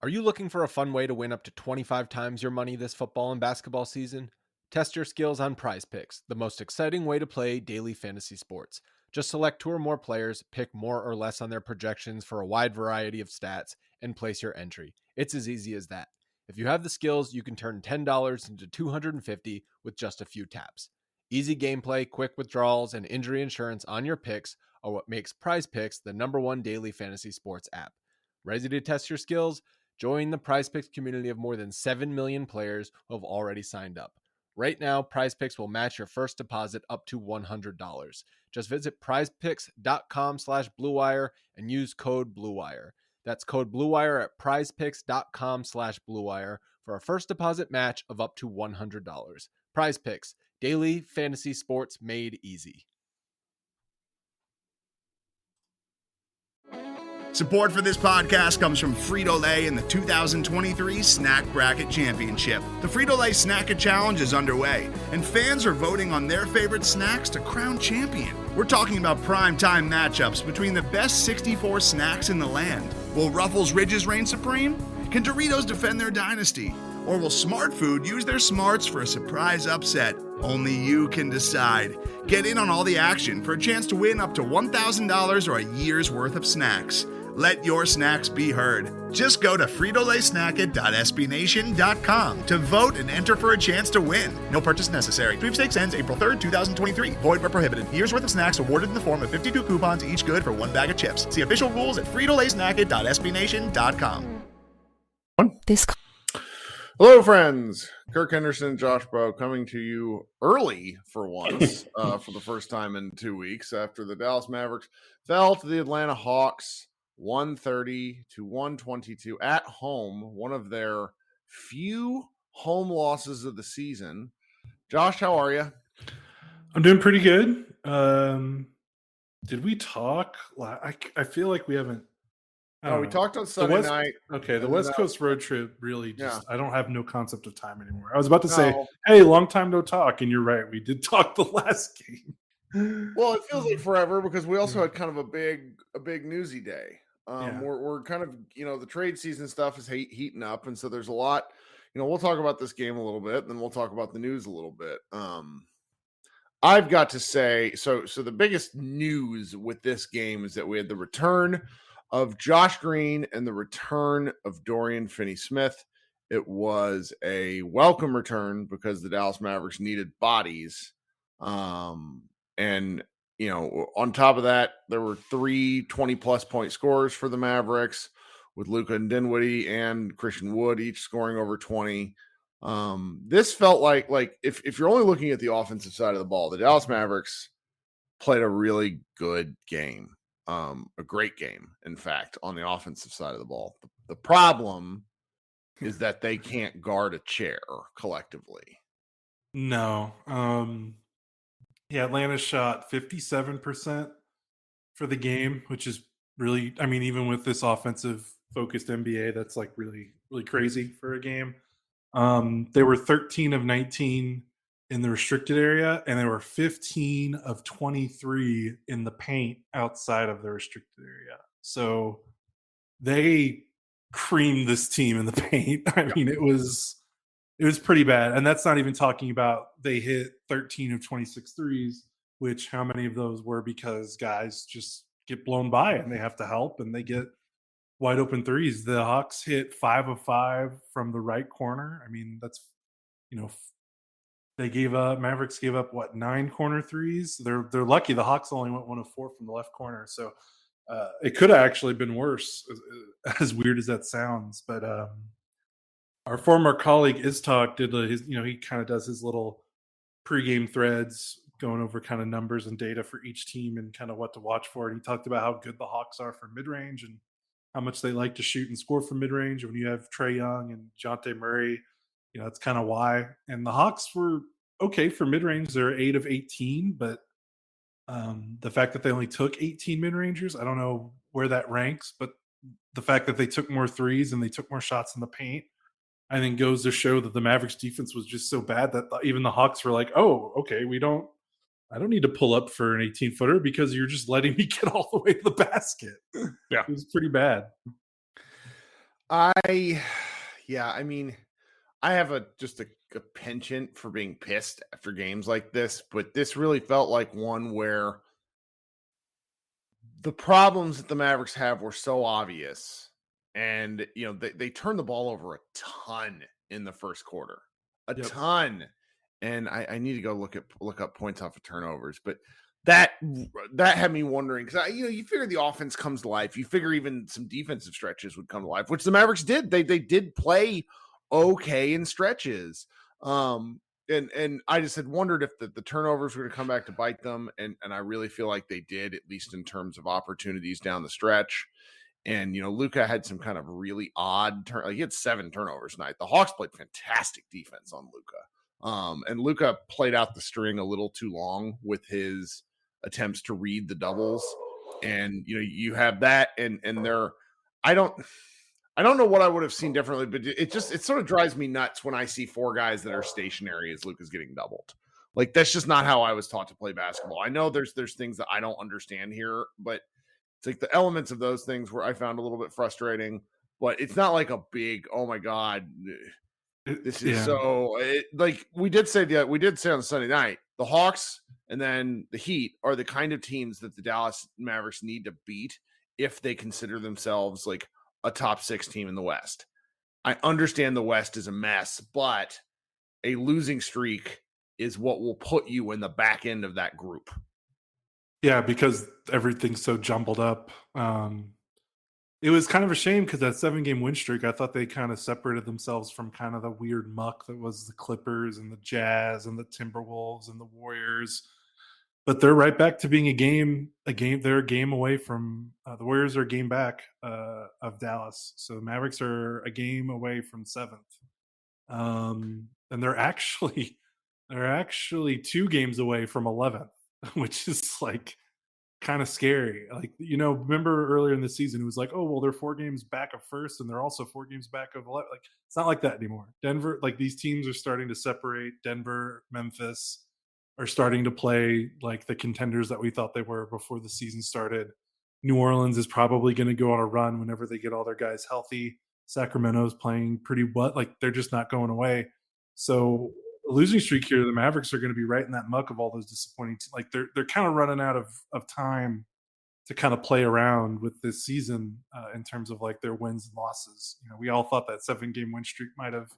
Are you looking for a fun way to win up to 25 times your money this football and basketball season? Test your skills on Prize Picks, the most exciting way to play daily fantasy sports. Just select two or more players, pick more or less on their projections for a wide variety of stats, and place your entry. It's as easy as that. If you have the skills, you can turn $10 into $250 with just a few taps. Easy gameplay, quick withdrawals, and injury insurance on your picks are what makes Prize Picks the #1 daily fantasy sports app. Ready to test your skills? Join the PrizePicks community of more than 7 million players who have already signed up. Right now, PrizePicks will match your first deposit up to $100. Just visit prizepicks.com/bluewire and use code BLUEWIRE. That's code BLUEWIRE at prizepicks.com/bluewire for a first deposit match of up to $100. PrizePicks, daily fantasy sports made easy. Support for this podcast comes from Frito-Lay and the 2023 Snack Bracket Championship. The Frito-Lay Snack-It Challenge is underway, and fans are voting on their favorite snacks to crown champion. We're talking about prime-time matchups between the best 64 snacks in the land. Will Ruffles Ridges reign supreme? Can Doritos defend their dynasty? Or will Smart Food use their smarts for a surprise upset? Only you can decide. Get in on all the action for a chance to win up to $1,000 or a year's worth of snacks. Let your snacks be heard. Just go to fritolaysnacket.sbnation.com to vote and enter for a chance to win. No purchase necessary. Sweepstakes ends April 3rd, 2023. Void where prohibited. Year's worth of snacks awarded in the form of 52 coupons, each good for one bag of chips. See official rules at fritolaysnacket.sbnation.com. Hello, friends. Kirk Henderson and Josh Bro coming to you early for once, for the first time in 2 weeks after the Dallas Mavericks fell to the Atlanta Hawks 130-122 at home, one of their few home losses of the season. Josh, how are you? I'm doing pretty good. Did we talk? I feel like we haven't. We talked on Sunday night. Okay, the West Coast road trip really just, I don't have no concept of time anymore. I was about to say, No. hey, long time no talk. And you're right. We did talk the last game. Well, it feels like forever because we also had kind of a big newsy day. We're kind of, the trade season stuff is heating up. And so there's a lot, we'll talk about this game a little bit, and then we'll talk about the news a little bit. I've got to say, so the biggest news with this game is that we had the return of Josh Green and the return of Dorian Finney-Smith. It was a welcome return because the Dallas Mavericks needed bodies. And, on top of that, there were 3 20-plus point scorers for the Mavericks with Luka and Dinwiddie and Christian Wood each scoring over 20. This felt like if you're only looking at the offensive side of the ball, the Dallas Mavericks played a really good game. A great game, in fact, on the offensive side of the ball. The problem is that they can't guard a chair collectively. No. Atlanta shot 57% for the game, which is really, even with this offensive focused NBA, that's like really, really crazy for a game. They were 13 of 19 in the restricted area, and they were 15 of 23 in the paint outside of the restricted area. So they creamed this team in the paint. It was pretty bad. And that's not even talking about they hit 13 of 26 threes, which how many of those were because guys just get blown by and they have to help and they get wide open threes. The Hawks hit 5 of 5 from the right corner. That's, they gave up, Mavericks gave up 9 corner threes. They're lucky the Hawks only went 1 of 4 from the left corner. So it could have actually been worse, as weird as that sounds. But our former colleague Istok did his, he kind of does his little pregame threads going over kind of numbers and data for each team and kind of what to watch for. And he talked about how good the Hawks are for mid-range and how much they like to shoot and score from mid-range. When you have Trae Young and DeJounte Murray, that's kind of why. And the Hawks were okay for mid-range. They're 8 of 18, but the fact that they only took 18 mid-rangers, I don't know where that ranks, but the fact that they took more threes and they took more shots in the paint, I think goes to show that the Mavericks defense was just so bad that even the Hawks were like, oh, okay, I don't need to pull up for an 18-footer because you're just letting me get all the way to the basket. Yeah. It was pretty bad. I mean, I have just a penchant for being pissed after games like this, but this really felt like one where the problems that the Mavericks have were so obvious. And, they turned the ball over a ton in the first quarter, a Yep. ton. And I need to go look up points off of turnovers, but that had me wondering because you figure the offense comes to life. You figure even some defensive stretches would come to life, which the Mavericks did. They did play okay in stretches. And I just had wondered if the turnovers were going to come back to bite them, and I really feel like they did, at least in terms of opportunities down the stretch. And Luka had some kind of really odd he had 7 turnovers tonight. The Hawks played fantastic defense on Luka, and Luka played out the string a little too long with his attempts to read the doubles. And you have that, and they're I don't know what I would have seen differently, but it sort of drives me nuts when I see 4 guys that are stationary as Luka's getting doubled. Like, that's just not how I was taught to play basketball. I know there's things that I don't understand here, but it's like the elements of those things where I found a little bit frustrating, but it's not like a big, oh my God, this is like we did say on Sunday night, the Hawks and then the Heat are the kind of teams that the Dallas Mavericks need to beat if they consider themselves like a top 6 team in the West. I understand the West is a mess, but a losing streak is what will put you in the back end of that group. Yeah, because everything's so jumbled up. It was kind of a shame because that 7-game win streak, I thought they kind of separated themselves from kind of the weird muck that was the Clippers and the Jazz and the Timberwolves and the Warriors. But they're right back to being a game. They're a game away from the Warriors are a game back of Dallas. So the Mavericks are a game away from 7th, and they're actually 2 games away from 11th, which is like kind of scary. Like, remember earlier in the season, it was like, oh, well, they're 4 games back of first, and they're also 4 games back of 11. Like, it's not like that anymore. Denver, like these teams are starting to separate. Denver, Memphis are starting to play like the contenders that we thought they were before the season started. New Orleans is probably going to go on a run whenever they get all their guys healthy. Sacramento's playing pretty well. Like, they're just not going away. So a losing streak here, the Mavericks are going to be right in that muck of all those disappointing like they're kind of running out of time to kind of play around with this season in terms of like their wins and losses. We all thought that 7-game win streak might have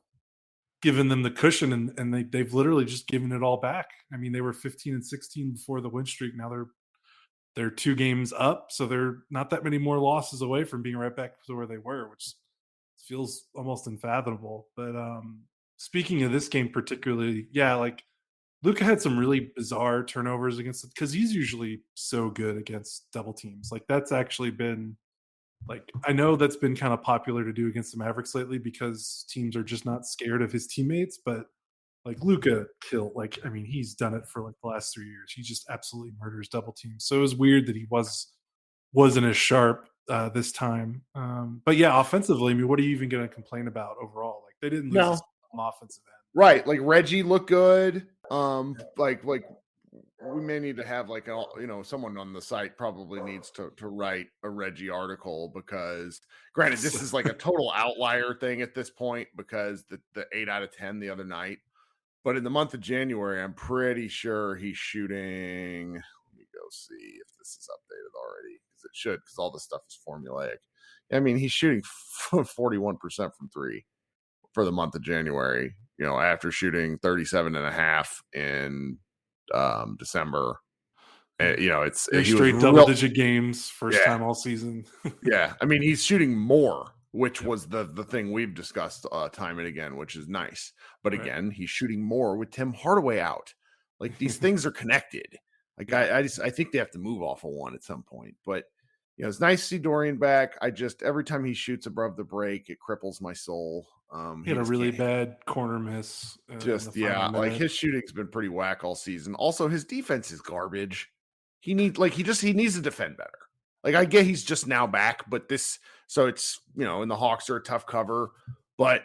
given them the cushion, and they've literally just given it all back. I mean, they were 15-16 before the win streak. Now they're 2 games up, so they're not that many more losses away from being right back to where they were, which feels almost unfathomable. But speaking of this game particularly, yeah, like Luka had some really bizarre turnovers against it because he's usually so good against double teams. Like, that's actually been like, I know that's been kind of popular to do against the Mavericks lately because teams are just not scared of his teammates. But like Luka he's done it for like the last 3 years. He just absolutely murders double teams. So it was weird that he wasn't as sharp this time. But yeah, offensively, I mean, what are you even going to complain about overall? Like, they didn't lose on offensive end. Right. Like, Reggie looked good. Like we may need to have like someone on the site probably needs to write a Reggie article, because granted this is like a total outlier thing at this point because the 8 out of 10 the other night, but in the month of January I'm pretty sure he's shooting, let me go see if this is updated already, because it should, because all this stuff is formulaic. I mean, he's shooting 41% from 3 for the month of January, after shooting 37.5 in December. It's straight double-digit games first time all season. Yeah, I mean, he's shooting more, which was the thing we've discussed time and again, which is nice. But again, he's shooting more with Tim Hardaway out. Like, these things are connected. Like, I think they have to move off of one at some point. But it's nice to see Dorian back. Every time he shoots above the break, it cripples my soul. He had a really bad corner miss. Like, his shooting's been pretty whack all season. Also, his defense is garbage. He needs to defend better. Like, I get he's just now back, but so it's, and the Hawks are a tough cover, but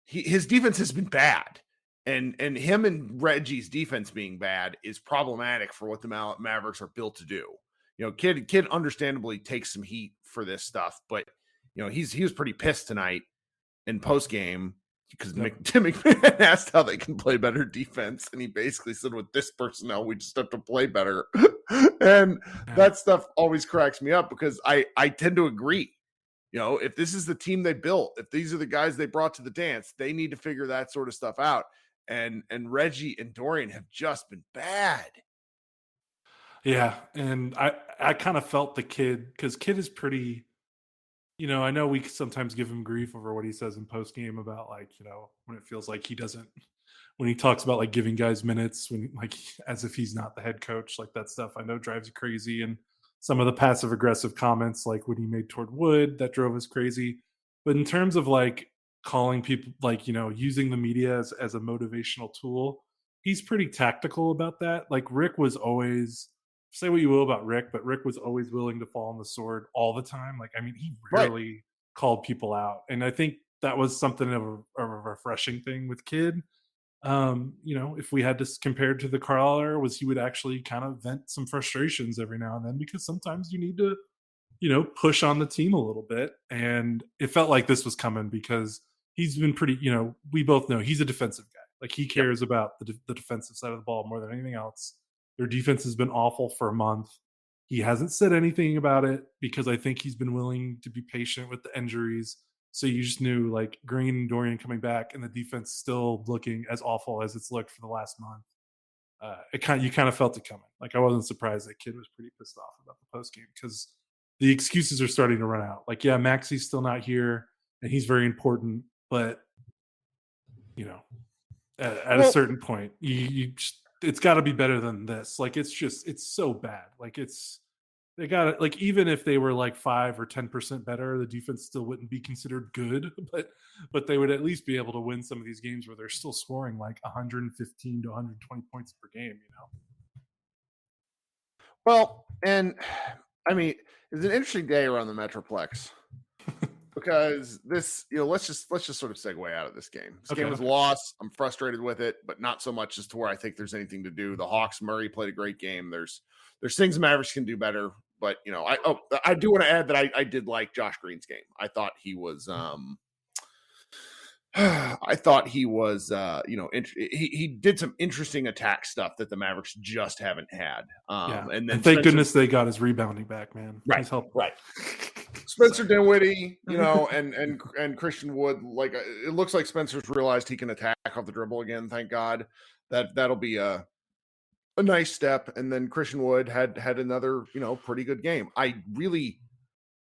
his defense has been bad. And him and Reggie's defense being bad is problematic for what the Mavericks are built to do. Kid understandably takes some heat for this stuff, but he was pretty pissed tonight in post game because Tim McMahon asked how they can play better defense, and he basically said, with this personnel, we just have to play better. And that stuff always cracks me up because I tend to agree. If this is the team they built, if these are the guys they brought to the dance, they need to figure that sort of stuff out. And Reggie and Dorian have just been bad. Yeah, and I kind of felt the kid, because Kid is pretty, I know we sometimes give him grief over what he says in post game about, like, when it feels like he doesn't, when he talks about like giving guys minutes, when like as if he's not the head coach, like that stuff I know drives you crazy. And some of the passive aggressive comments, like when he made toward Wood, that drove us crazy. But in terms of like calling people, like, using the media as a motivational tool, he's pretty tactical about that. Like Rick was always, say what you will about Rick, but Rick was always willing to fall on the sword all the time. Like, I mean, he rarely called people out. And I think that was something of a refreshing thing with Kid. If we had to compare it to the Carlisle era, was he would actually kind of vent some frustrations every now and then, because sometimes you need to, push on the team a little bit. And it felt like this was coming because he's been pretty, we both know he's a defensive guy. Like he cares about the defensive side of the ball more than anything else. Their defense has been awful for a month. He hasn't said anything about it because I think he's been willing to be patient with the injuries. So you just knew, like, Green and Dorian coming back and the defense still looking as awful as it's looked for the last month. You kind of felt it coming. Like, I wasn't surprised that Kid was pretty pissed off about the post game because the excuses are starting to run out. Like, yeah, Maxi's still not here and he's very important, but at a certain point, you just, it's got to be better than this. Like, it's so bad. Like, they got it. Like, even if they were like 5 or 10% better, the defense still wouldn't be considered good, but they would at least be able to win some of these games where they're still scoring like 115 to 120 points per game, Well, and I mean, it's an interesting day around the Metroplex because this, let's just sort of segue out of this game. This game was lost. I'm frustrated with it, but not so much as to where I think there's anything to do. The Hawks, Murray played a great game. There's things the Mavericks can do better, but I do want to add that I did like Josh Green's game. I thought he was he did some interesting attack stuff that the Mavericks just haven't had. And then thank goodness they got his rebounding back, man. Right. Spencer Dinwiddie, and Christian Wood, like, it looks like Spencer's realized he can attack off the dribble again. Thank God. That'll be a nice step. And then Christian Wood had another, pretty good game.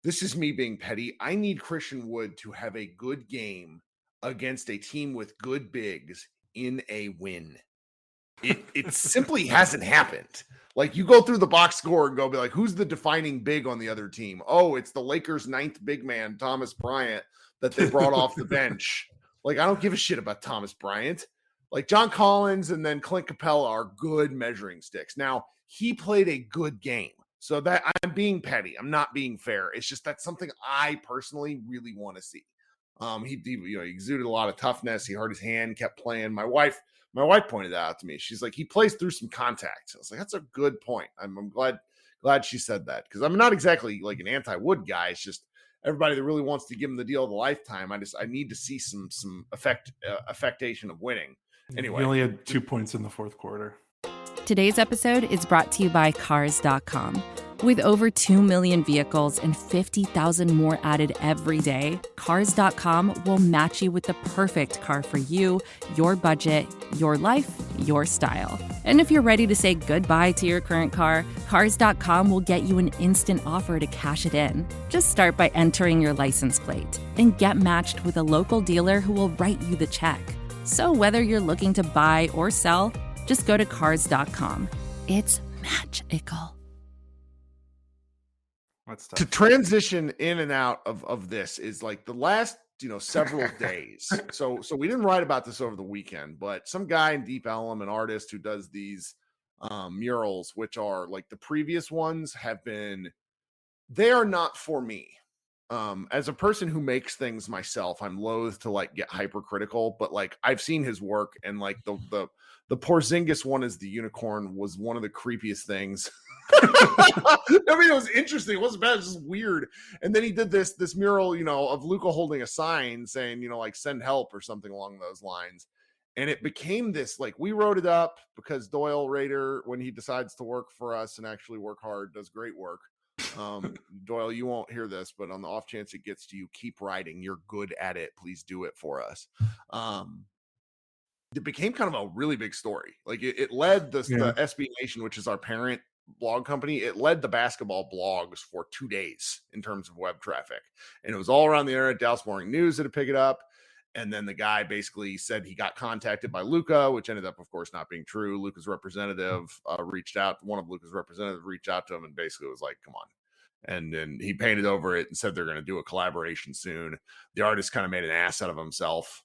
This is me being petty. I need Christian Wood to have a good game against a team with good bigs in a win. It simply hasn't happened. Like, you go through the box score and be like, who's the defining big on the other team? Oh, it's the Lakers' 9th big man, Thomas Bryant, that they brought off the bench. Like, I don't give a shit about Thomas Bryant. Like, John Collins and then Clint Capella are good measuring sticks. Now, he played a good game. So that I'm being petty. I'm not being fair. It's just that's something I personally really want to see. He exuded a lot of toughness. He hurt his hand, kept playing. My wife pointed that out to me. She's like, he plays through some contact. I was like, that's a good point. I'm glad she said that, because I'm not exactly like an anti-Wood guy. It's just everybody that really wants to give him the deal of the lifetime. I need to see some affectation of winning. Anyway, he only had 2 points in the fourth quarter. Today's episode is brought to you by Cars.com. With over 2 million vehicles and 50,000 more added every day, Cars.com will match you with the perfect car for you, your budget, your life, your style. And if you're ready to say goodbye to your current car, Cars.com will get you an instant offer to cash it in. Just start by entering your license plate and get matched with a local dealer who will write you the check. So whether you're looking to buy or sell, just go to Cars.com. It's magical. To transition in and out of this is like the last, several days. So we didn't write about this over the weekend, but some guy in Deep Ellum, an artist who does these murals, which are like the previous ones they are not for me. As a person who makes things myself, I'm loath to like get hypercritical, but like I've seen his work, and like the Porzingis one is the unicorn was one of the creepiest things I mean, it was interesting. It wasn't bad. It was just weird. And then he did this mural, of Luka holding a sign saying, like send help or something along those lines. And it became this, like, we wrote it up because Doyle Rader, when he decides to work for us and actually work hard, does great work. Doyle, you won't hear this, but on the off chance it gets to you, keep writing. You're good at it. Please do it for us. It became kind of a really big story. Like it led the SB Nation, which is our parent blog company. It led the basketball blogs for 2 days in terms of web traffic. And it was all around the internet. Dallas Morning News had to pick it up. And then the guy basically said he got contacted by Luka, which ended up, of course, not being true. Luka's representative reached out. One of Luka's representatives reached out to him and basically was like, come on. And then he painted over it and said they're going to do a collaboration soon. The artist kind of made an ass out of himself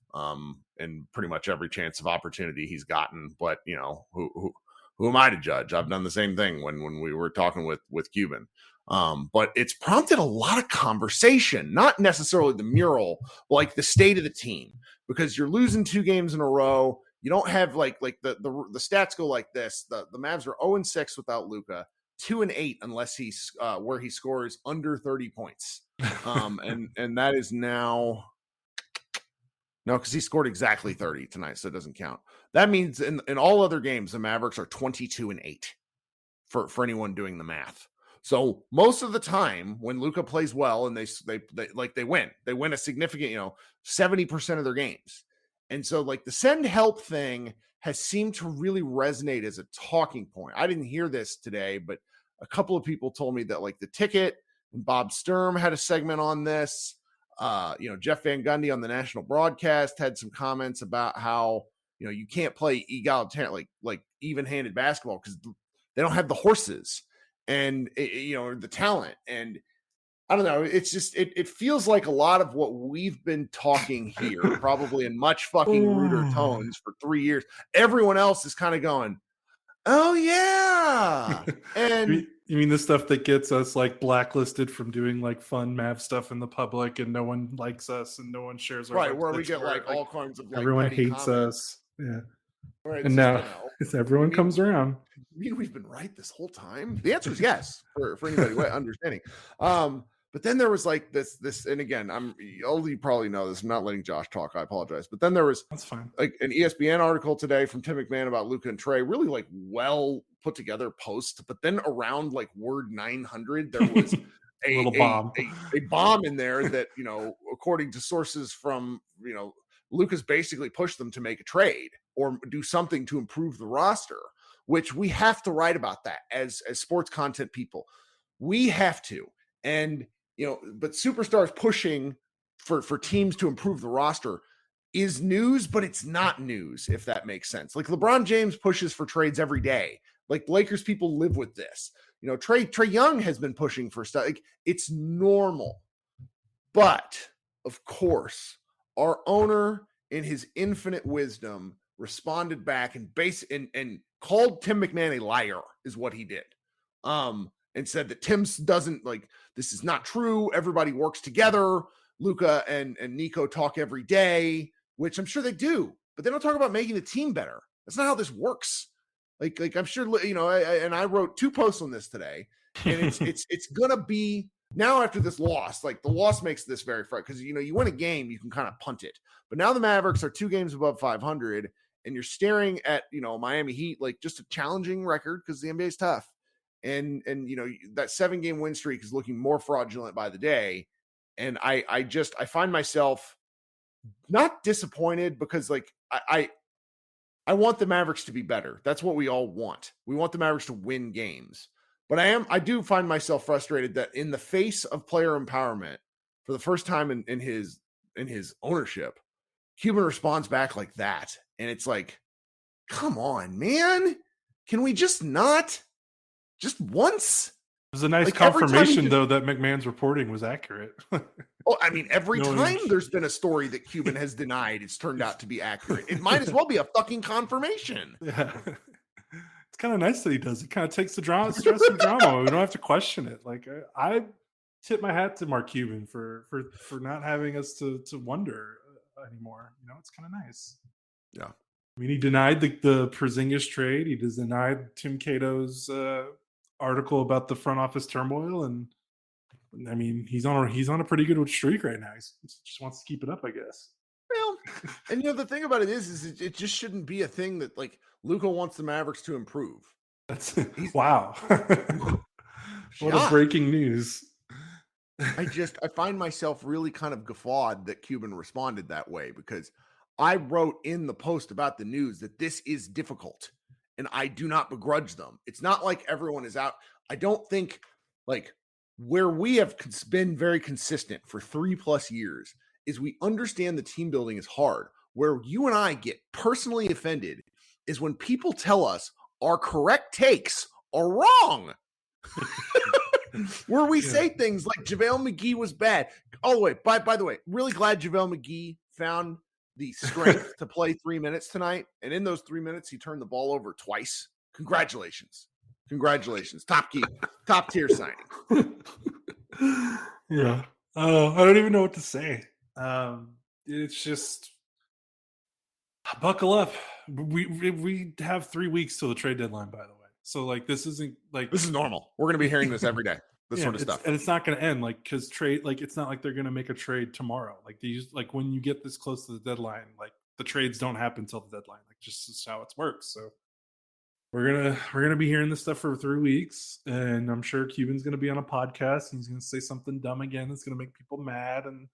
in pretty much every chance of opportunity he's gotten. But, who am I to judge? I've done the same thing when we were talking with Cuban. But it's prompted a lot of conversation, not necessarily the mural, like the state of the team, because you're losing 2 games in a row. You don't have like the stats go like this. The Mavs are 0-6 without Luka, 2-8 unless he's where he scores under 30 points. And that is now no, because he scored exactly 30 tonight, so it doesn't count. That means in all other games, the Mavericks are 22-8 for anyone doing the math. So most of the time when Luka plays well and they win a significant, 70% of their games. And so like the send help thing has seemed to really resonate as a talking point. I didn't hear this today, but a couple of people told me that like the Ticket and Bob Sturm had a segment on this. Jeff Van Gundy on the national broadcast had some comments about how, you can't play egalitarian, like even-handed basketball because they don't have the horses and the talent. And I don't know. It's just, it feels like a lot of what we've been talking here, probably in much fucking ruder tones for 3 years. Everyone else is kind of going, oh yeah. And you mean the stuff that gets us like blacklisted from doing like fun Mav stuff in the public and no one likes us and no one shares our right, where we get like all kinds of like everyone hates comments. us. Yeah. Right, and now everyone comes around. We've been right this whole time. The answer is yes for anybody understanding. But then there was like this, and again, you probably know this. I'm not letting Josh talk. I apologize. But then there was that's fine. Like an ESPN article today from Tim McMahon about Luka and Trey, really like well put together post. But then around like word 900, there was a little bomb, a bomb in there that according to sources from Luka's basically pushed them to make a trade or do something to improve the roster, which we have to write about that as sports content people. We have to. And, but superstars pushing for teams to improve the roster is news, but it's not news, if that makes sense. Like LeBron James pushes for trades every day. Like Lakers people live with this. Trey Young has been pushing for stuff. Like it's normal. But of course, our owner in his infinite wisdom responded back and called Tim McMahon a liar is what he did. And said that Tim's doesn't like, this is not true. Everybody works together. Luka and Nico talk every day, which I'm sure they do, but they don't talk about making the team better. That's not how this works. Like I'm sure, and I wrote 2 posts on this today, and it's gonna be now after this loss, like the loss makes this very frustrating because, you win a game, you can kind of punt it, but now the Mavericks are 2 games above 500 and you're staring at, Miami Heat, like just a challenging record because the NBA is tough. And that 7-game win streak is looking more fraudulent by the day. And I find myself not disappointed because like I want the Mavericks to be better. That's what we all want. We want the Mavericks to win games. But I do find myself frustrated that in the face of player empowerment for the first time in his ownership, Cuban responds back like that. And it's like, come on, man. Can we just not? Just once? It was a nice confirmation, though, that McMahon's reporting was accurate. Oh, I mean, every time there's been a story that Cuban has denied, it's turned out to be accurate. It might as well be a fucking confirmation. Yeah. It's kind of nice that he does. It kind of takes the stress of drama. We don't have to question it. Like, I tip my hat to Mark Cuban for not having us to wonder anymore. It's kind of nice. Yeah. I mean, he denied the Porzingis trade. He denied Tim Cato's article about the front office turmoil, and I mean, he's on a pretty good streak right now. He just wants to keep it up, I guess. Well, and the thing about it is it just shouldn't be a thing that like Luka wants the Mavericks to improve. That's wow. What a breaking news. I find myself really kind of guffawed that Cuban responded that way, because I wrote in the post about the news that this is difficult and I do not begrudge them. It's not like everyone is out. I don't think like where we have been very consistent for 3+ years is we understand the team building is hard. Where you and I get personally offended is when people tell us our correct takes are wrong. Where we say things like JaVale McGee was bad. Oh, wait, by the way, really glad JaVale McGee found the strength to play 3 minutes tonight. And in those 3 minutes, he turned the ball over twice. Congratulations. Top tier signing. Yeah. I don't even know what to say. It's just buckle up. We have 3 weeks till the trade deadline, by the way. So like this is normal. We're going to be hearing this every day. This sort of stuff. And it's not going to end because trade, like it's not like they're going to make a trade tomorrow. Like like when you get this close to the deadline, like the trades don't happen till the deadline. Like just is how it works. So we're gonna be hearing this stuff for 3 weeks, and I'm sure Cuban's gonna be on a podcast and he's gonna say something dumb again that's gonna make people mad, and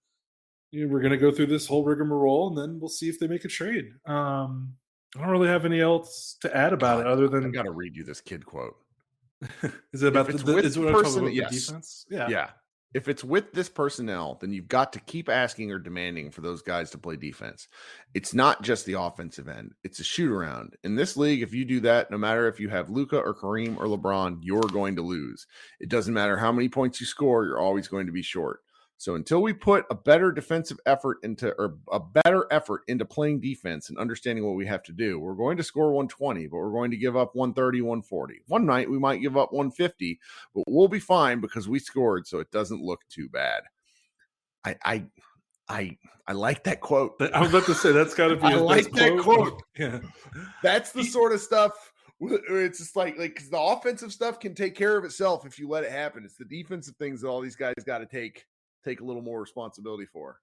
we're gonna go through this whole rigmarole, and then we'll see if they make a trade. I don't really have any else to add about it other than I gotta read you this kid quote. Is it about the defense? Yeah. If it's with this personnel, then you've got to keep asking or demanding for those guys to play defense. It's not just the offensive end. It's a shoot around. In this league, if you do that, no matter if you have Luka or Kareem or LeBron, you're going to lose. It doesn't matter how many points you score, you're always going to be short. So until we put a better effort into playing defense and understanding what we have to do, we're going to score 120, but we're going to give up 130, 140. One night we might give up 150, but we'll be fine because we scored, so it doesn't look too bad. I like that quote. I was about to say that's got to be. I like that quote. Yeah, that's the sort of stuff. It's just like because the offensive stuff can take care of itself if you let it happen. It's the defensive things that all these guys got to take a little more responsibility for.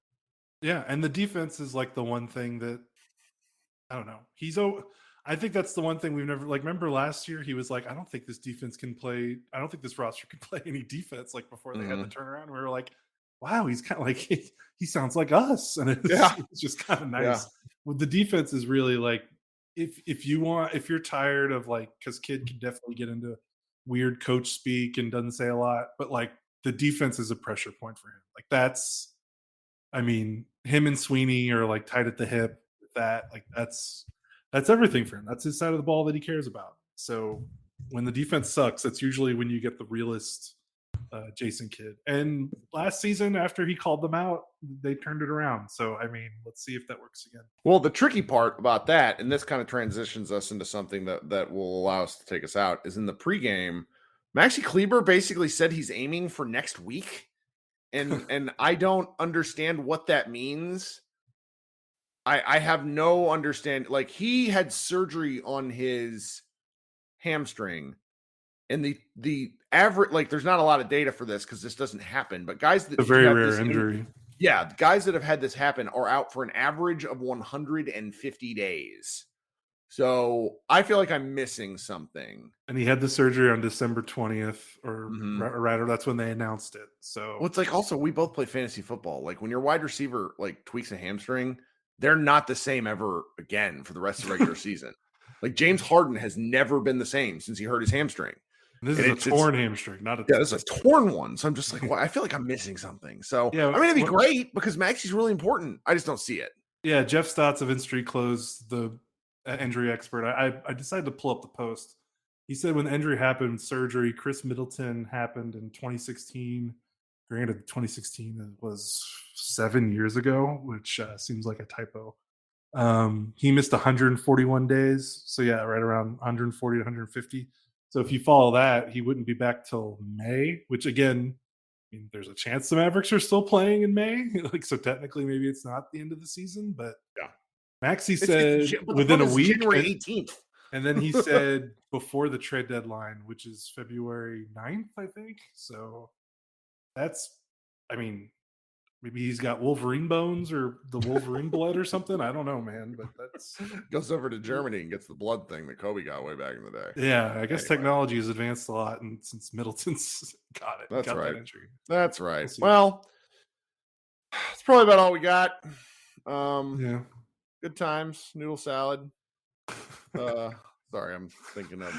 Yeah, and the defense is like the one thing that I don't know. I think that's the one thing we've never remember last year he was like, I don't think this roster can play any defense like before they had the turnaround. We were like, wow, he's kind of like he sounds like us, and it's just kind of nice. Yeah. With the defense is really like if you're tired of because Kid can definitely get into weird coach speak and doesn't say a lot, but like the defense is a pressure point for him. Like that's, I mean, him and Sweeney are like tight at the hip with that. Like that's everything for him. That's his side of the ball that he cares about. So when the defense sucks, that's usually when you get the realist Jason Kidd. And last season, after he called them out, they turned it around. So, I mean, let's see if that works again. Well, the tricky part about that, and this kind of transitions us into something that will allow us to take us out, is in the pregame, Maxi Kleber basically said he's aiming for next week. And I don't understand what that means. I have no understanding. Like, he had surgery on his hamstring, and the average, like, there's not a lot of data for this because this doesn't happen, but guys that a very rare injury. Yeah, guys that have had this happen are out for an average of 150 days. So I feel like I'm missing something. And he had the surgery on December 20th, or rather, that's when they announced it. So well, it's like also we both play fantasy football. Like when your wide receiver like tweaks a hamstring, they're not the same ever again for the rest of the regular season. Like James Harden has never been the same since he hurt his hamstring. This is a torn hamstring, not a this is a torn one. So I'm just like, well, I feel like I'm missing something. So yeah, I mean, it'd be great because Maxi's really important. I just don't see it. Yeah, Jeff Stotts of InStreet Clothes, the injury expert, I decided to pull up the post. He said when the injury happened, surgery, Chris Middleton happened in 2016. Granted, 2016 was 7 years ago, which seems like a typo. He missed 141 days. So yeah, right around 140 to 150. So if you follow that, he wouldn't be back till May, which again, I mean, there's a chance the Mavericks are still playing in May. So technically maybe it's not the end of the season, but yeah. Maxi said within a week. January 18th. And then he said before the trade deadline, which is February 9th, I think. So that's, I mean, maybe he's got Wolverine bones or the Wolverine blood or something. I don't know, man. But that's Goes over to Germany and gets the blood thing that Kobe got way back in the day. yeah. I guess technology has advanced a lot, and since Middleton's got it, That's got right. that injury. That's right. Well, it's probably about all we got. Yeah. Good times. Noodle salad. Sorry, I'm thinking of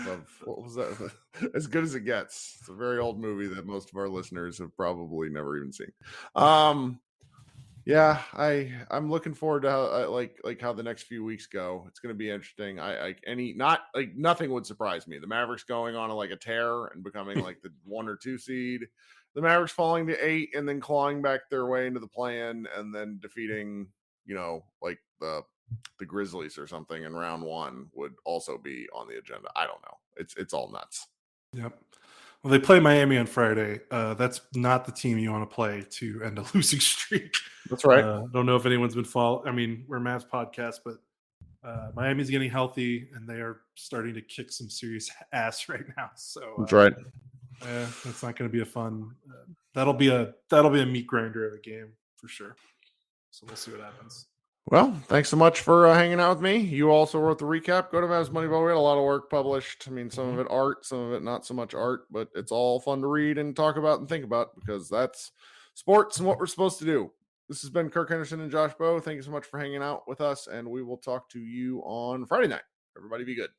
what was that? As Good as It Gets. It's a very old movie that most of our listeners have probably never even seen. Yeah, I'm looking forward to how like how the next few weeks go. It's going to be interesting. Nothing would surprise me. The Mavericks going on like a tear and becoming like the 1 or 2 seed. The Mavericks falling to 8 and then clawing back their way into the play-in and then defeating, like the Grizzlies or something in round 1 would also be on the agenda. I don't know. It's all nuts. Yep. Well, they play Miami on Friday. That's not the team you want to play to end a losing streak. That's right. I don't know if anyone's been following. I mean, we're Mavs podcast, but Miami's getting healthy and they are starting to kick some serious ass right now. So that's right. That's not going to be a fun. That'll be a meat grinder of a game for sure. So we'll see what happens. Well, thanks so much for hanging out with me. You also wrote the recap. Go to Mavs Moneyball. We had a lot of work published. I mean, some of it art, some of it not so much art, but it's all fun to read and talk about and think about because that's sports and what we're supposed to do. This has been Kirk Henderson and Josh Bowe. Thank you so much for hanging out with us, and we will talk to you on Friday night. Everybody be good.